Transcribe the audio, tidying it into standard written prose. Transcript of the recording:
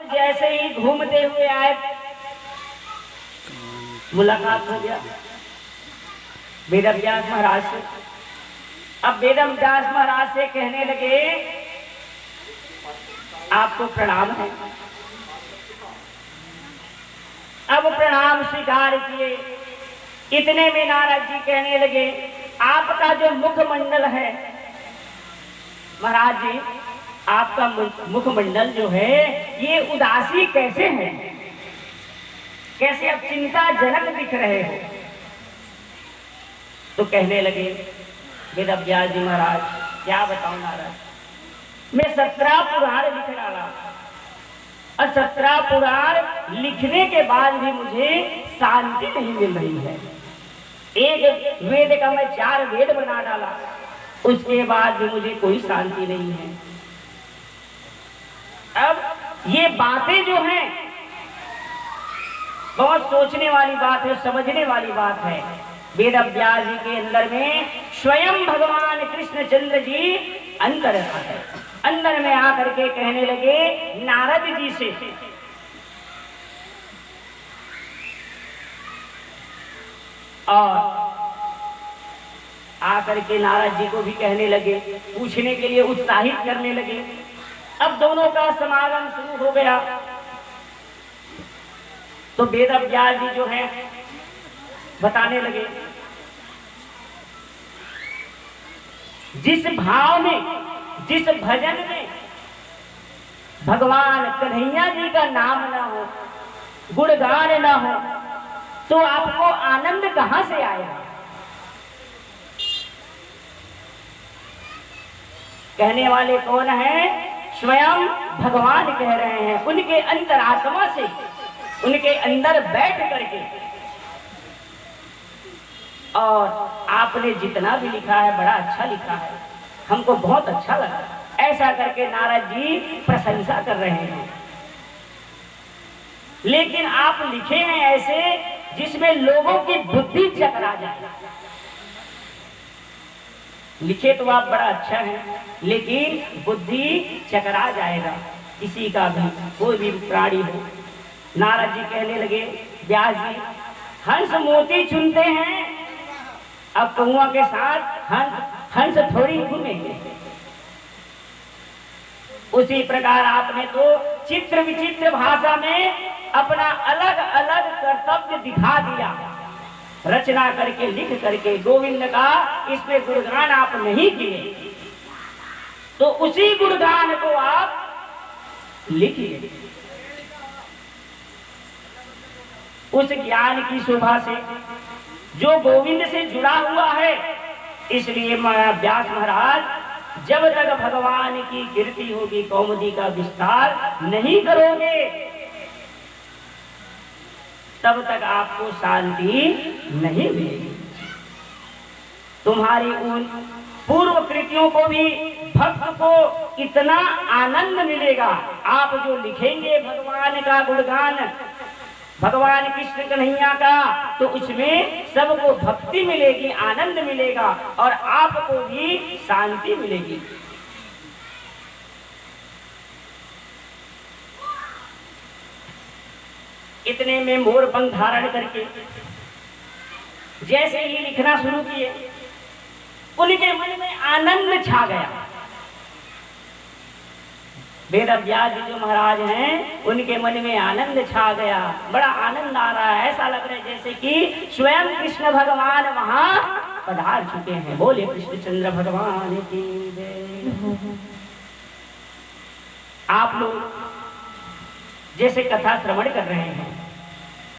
जैसे ही घूमते हुए आए, मुलाकात हो गया वेदव्यास महाराज से। अब वेदव्यास महाराज से कहने लगे, आपको प्रणाम है। अब प्रणाम स्वीकार किए। इतने में नारद जी कहने लगे, आपका जो मुखमंडल है महाराज जी, आपका मुखमंडल जो है ये उदासी कैसे है, कैसे आप चिंताजनक दिख रहे हो। तो कहने लगे वेदव्यास जी महाराज, क्या बताऊं नारद, मैं 17 पुराण लिख डाला और 17 पुराण लिखने के बाद भी मुझे शांति नहीं मिल रही है। एक वेद का मैं 4 वेद बना डाला, उसके बाद भी मुझे कोई शांति नहीं है। अब ये बातें जो हैं बहुत सोचने वाली बात है, समझने वाली बात है। वेदव्यास जी के अंदर में स्वयं भगवान कृष्णचंद्र जी अंदर है। अंदर में आकर के कहने लगे नारद जी से, और आकर के नारद जी को भी कहने लगे, पूछने के लिए उत्साहित करने लगे। अब दोनों का समागम शुरू हो गया। तो वेदव्यास जी जो है बताने लगे, जिस भाव में, जिस भजन में भगवान कन्हैया जी का नाम ना हो, गुणगान ना हो, तो आपको आनंद कहां से आएगा। कहने वाले कौन है? स्वयं भगवान कह रहे हैं। उनके अंतरात्मा से, उनके अंदर बैठ करके। और आपने जितना भी लिखा है बड़ा अच्छा लिखा है, हमको बहुत अच्छा लगा। ऐसा करके नारद जी प्रशंसा कर रहे हैं। लेकिन आप लिखे हैं ऐसे जिसमें लोगों की बुद्धि चकरा जाए। लिखे तो आप बड़ा अच्छा है, लेकिन बुद्धि चकरा जाएगा किसी का भी, कोई भी प्राणी हो। नारद जी कहने लगे, व्यास जी हंस मोती चुनते हैं, अब कौआ के साथ हंस थोड़ी घूमेंगे। उसी प्रकार आपने तो चित्र विचित्र भाषा में अपना अलग अलग कर्तव्य दिखा दिया, रचना करके लिख करके गोविंद का इसमें गुणगान आप नहीं किए, तो उसी गुणगान को आप लिखिए। उस ज्ञान की शोभा से जो गोविंद से जुड़ा हुआ है। इसलिए व्यास महाराज जब तक भगवान की कीर्ति होगी, कौमुदी का विस्तार नहीं करोगे, तब तक आपको शांति नहीं मिलेगी। तुम्हारी उन पूर्व कृतियों को भी भक्त को इतना आनंद मिलेगा। आप जो लिखेंगे भगवान का गुणगान, भगवान कृष्ण कन्हैया का, तो उसमें सबको भक्ति मिलेगी, आनंद मिलेगा और आपको भी शांति मिलेगी। इतने में मोर पंख धारण करके जैसे ही लिखना शुरू किए, उनके मन में आनंद छा गया। वेदव्यास जी जो महाराज हैं, उनके मन में आनंद छा गया। बड़ा आनंद आ रहा है, ऐसा लग रहा है जैसे कि स्वयं कृष्ण भगवान वहां पधार चुके हैं। बोले कृष्णचंद्र भगवान की जय। आप लोग जैसे कथा श्रवण कर रहे हैं,